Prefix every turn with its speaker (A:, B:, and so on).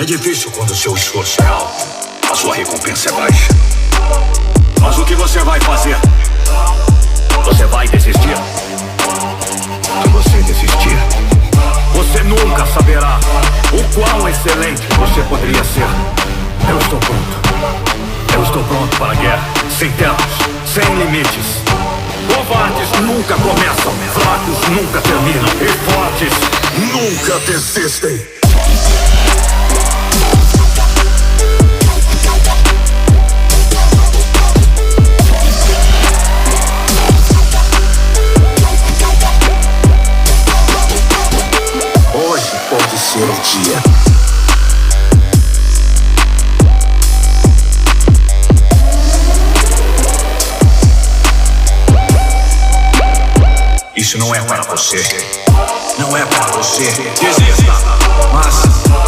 A: É difícil quando o seu esforço é alto, a sua recompensa é baixa. Mas o que você vai fazer? Você vai desistir? Se você desistir, você nunca saberá o quão excelente você poderia ser. Eu estou pronto. Eu estou pronto para a guerra. Sem tetos, sem limites. Covardes nunca começam, fracos nunca terminam, e fortes nunca desistem. Hoje pode ser o dia. Isso não é para você. Não é para você. Desista. Mas